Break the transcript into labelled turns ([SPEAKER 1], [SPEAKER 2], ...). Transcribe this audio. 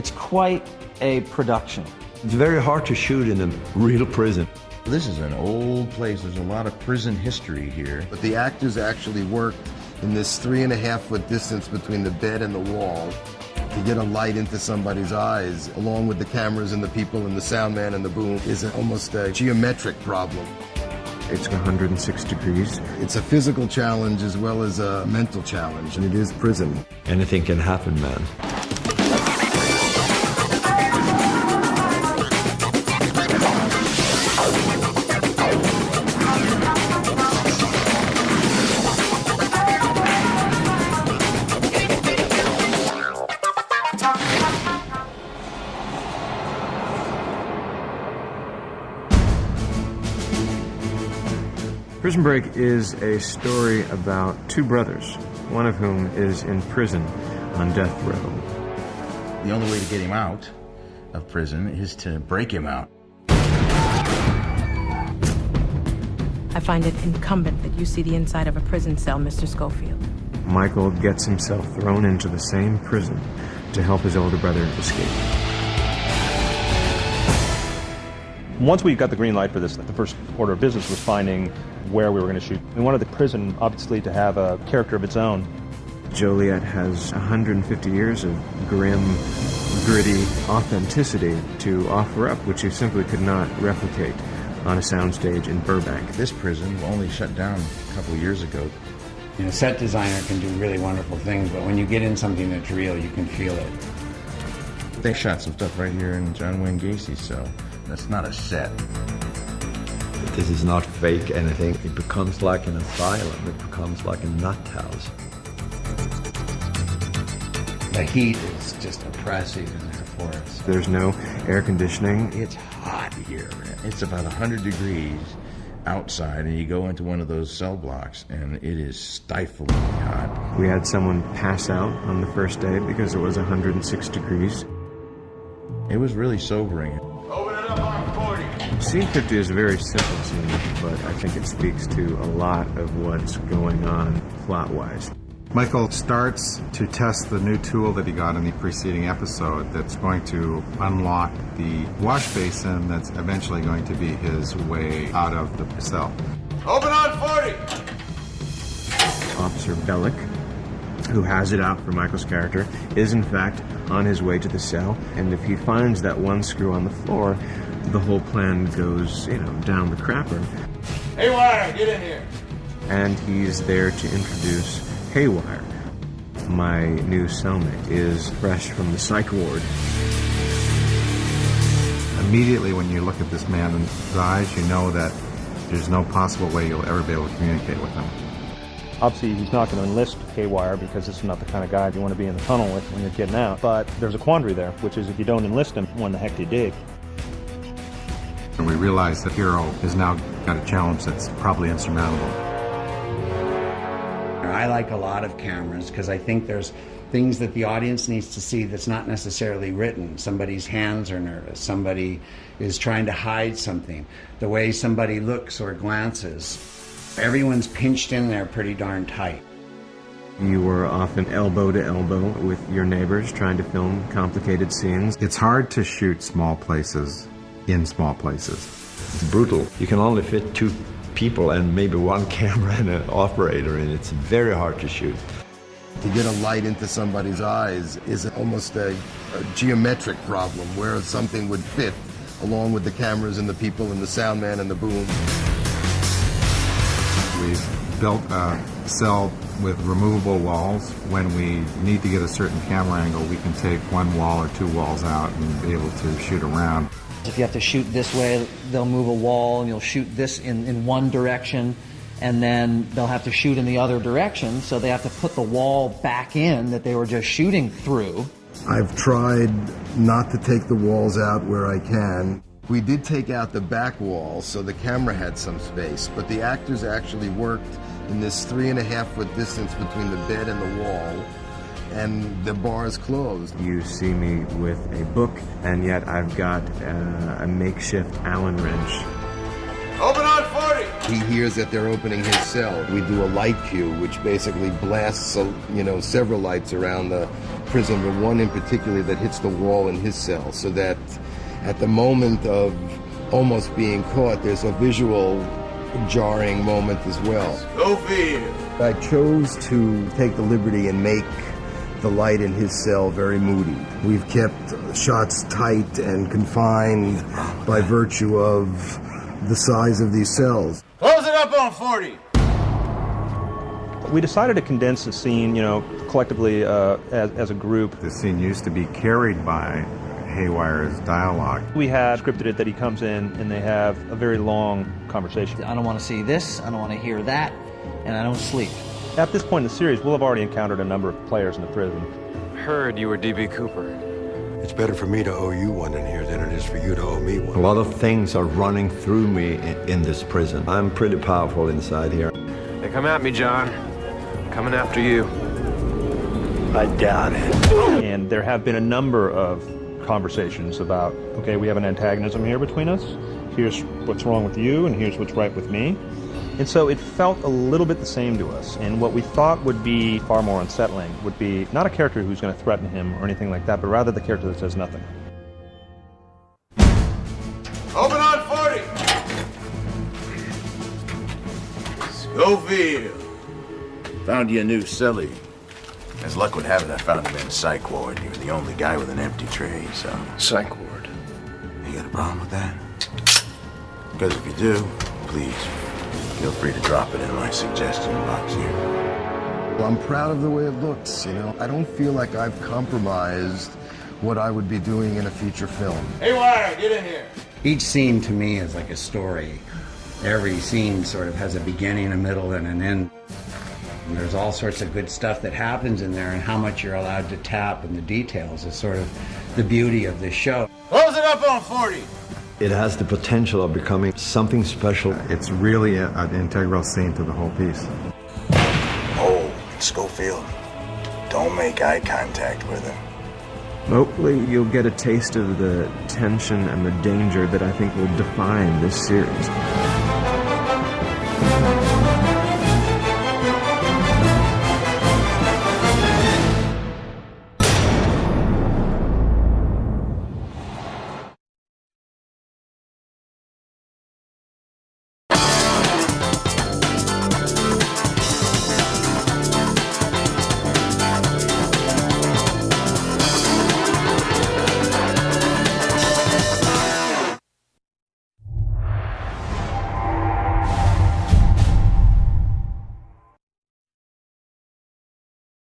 [SPEAKER 1] It's quite a production.
[SPEAKER 2] It's very hard to shoot in a real prison.
[SPEAKER 3] This is an old place. There's a lot of prison history here. But the actors actually worked in this 3.5-foot distance between the bed and the wall to get a light into somebody's eyes, along with the cameras and the people and the sound man and the boom, is almost a geometric problem.
[SPEAKER 4] It's 106 degrees.
[SPEAKER 3] It's a physical challenge as well as a mental challenge, and it is prison.
[SPEAKER 2] Anything can happen, man.
[SPEAKER 4] Prison Break is a story about two brothers, one of whom is in prison on death row.
[SPEAKER 3] The only way to get him out of prison is to break him out.
[SPEAKER 5] I find it incumbent that you see the inside of a prison cell, Mr. Schofield.
[SPEAKER 4] Michael gets himself thrown into the same prison to help his older brother escape.
[SPEAKER 6] Once we got the green light for this, the first order of business was finding where we were going to shoot. We wanted the prison, obviously, to have a character of its own.
[SPEAKER 4] Joliet has 150 years of grim, gritty authenticity to offer up, which you simply could not replicate on a soundstage in Burbank.
[SPEAKER 3] This prison only shut down a couple of years ago.
[SPEAKER 7] You know, set designer can do really wonderful things, but when you get in something that's real, you can feel it.
[SPEAKER 3] They shot some stuff right here in John Wayne Gacy's cell. That's not a set.
[SPEAKER 2] This is not fake anything. It becomes like an asylum. It becomes like a nut house.
[SPEAKER 7] The heat is just oppressive in there for us.
[SPEAKER 4] There's no air conditioning.
[SPEAKER 3] It's hot here. It's about 100 degrees outside, and you go into one of those cell blocks, and it is stiflingly hot.
[SPEAKER 4] We had someone pass out on the first day because it was 106 degrees.
[SPEAKER 3] It was really sobering.
[SPEAKER 8] Open it up on 40.
[SPEAKER 4] Scene 50 is a very simple scene, but I think it speaks to a lot of what's going on plot-wise.
[SPEAKER 9] Michael starts to test the new tool that he got in the preceding episode that's going to unlock the wash basin that's eventually going to be his way out of the cell.
[SPEAKER 8] Open on 40!
[SPEAKER 4] Officer Bellick, who has it out for Michael's character, is in fact on his way to the cell, and if he finds that one screw on the floor, the whole plan goes, down the crapper.
[SPEAKER 8] Haywire, get in here!
[SPEAKER 4] And he's there to introduce Haywire. My new cellmate is fresh from the psych ward.
[SPEAKER 9] Immediately when you look at this man in his eyes, you know that there's no possible way you'll ever be able to communicate with him.
[SPEAKER 6] Obviously, he's not going to enlist Haywire because this is not the kind of guy you want to be in the tunnel with when you're getting out. But there's a quandary there, which is if you don't enlist him, when the heck do you dig?
[SPEAKER 9] And we realize that Hero has now got a challenge that's probably insurmountable.
[SPEAKER 7] I like a lot of cameras because I think there's things that the audience needs to see that's not necessarily written. Somebody's hands are nervous. Somebody is trying to hide something. The way somebody looks or glances. Everyone's pinched in there pretty darn tight.
[SPEAKER 4] You were often elbow to elbow with your neighbors trying to film complicated scenes.
[SPEAKER 9] It's hard to shoot small places in small places.
[SPEAKER 2] It's brutal. You can only fit two people and maybe one camera and an operator, and it's very hard to shoot.
[SPEAKER 3] To get a light into somebody's eyes is almost a geometric problem where something would fit along with the cameras and the people and the sound man and the boom.
[SPEAKER 9] We've built a cell with removable walls. When we need to get a certain camera angle, we can take one wall or two walls out and be able to shoot around.
[SPEAKER 1] If you have to shoot this way, they'll move a wall and you'll shoot this in one direction, and then they'll have to shoot in the other direction, so they have to put the wall back in that they were just shooting through.
[SPEAKER 3] I've tried not to take the walls out where I can. We did take out the back wall so the camera had some space, but the actors actually worked in this 3.5-foot distance between the bed and the wall, and the bar is closed.
[SPEAKER 4] You see me with a book, and yet I've got a makeshift Allen wrench.
[SPEAKER 8] Open on 40!
[SPEAKER 3] He hears that they're opening his cell. We do a light cue, which basically blasts, several lights around the prison, but one in particular that hits the wall in his cell, so that at the moment of almost being caught, there's a visual jarring moment as well.
[SPEAKER 8] Schofield!
[SPEAKER 3] I chose to take the liberty and make the light in his cell very moody. We've kept shots tight and confined by virtue of the size of these cells.
[SPEAKER 8] Close it up on 40!
[SPEAKER 6] We decided to condense the scene, collectively as a group.
[SPEAKER 9] The scene used to be carried by Haywire's dialogue.
[SPEAKER 6] We had scripted it that he comes in and they have a very long conversation.
[SPEAKER 1] I don't want to see this, I don't want to hear that, and I don't sleep.
[SPEAKER 6] At this point in the series, we'll have already encountered a number of players in the prison.
[SPEAKER 10] Heard you were D.B. Cooper.
[SPEAKER 11] It's better for me to owe you one in here than it is for you to owe me one.
[SPEAKER 2] A lot of things are running through me in this prison. I'm pretty powerful inside here.
[SPEAKER 10] They come at me, John. I'm coming after you.
[SPEAKER 11] I doubt it.
[SPEAKER 6] And there have been a number of conversations about, okay, we have an antagonism here between us. Here's what's wrong with you, and here's what's right with me. And so it felt a little bit the same to us. And what we thought would be far more unsettling would be not a character who's going to threaten him or anything like that, but rather the character that says nothing.
[SPEAKER 8] Open on 40! Schofield!
[SPEAKER 12] Found you a new cellie. As luck would have it, I found him in Psych Ward. You were the only guy with an empty tray, so...
[SPEAKER 10] Psych Ward.
[SPEAKER 12] You got a problem with that? Because if you do, please, feel free to drop it in my suggestion box here.
[SPEAKER 3] Well, I'm proud of the way it looks, I don't feel like I've compromised what I would be doing in a feature film.
[SPEAKER 8] Haywire, get in here!
[SPEAKER 7] Each scene to me is like a story. Every scene sort of has a beginning, a middle, and an end. And there's all sorts of good stuff that happens in there, and how much you're allowed to tap in the details is sort of the beauty of this show.
[SPEAKER 8] Close it up on 40!
[SPEAKER 2] It has the potential of becoming something special.
[SPEAKER 9] It's really an integral scene to the whole piece.
[SPEAKER 12] Oh, Schofield, don't make eye contact with him.
[SPEAKER 4] Hopefully you'll get a taste of the tension and the danger that I think will define this series.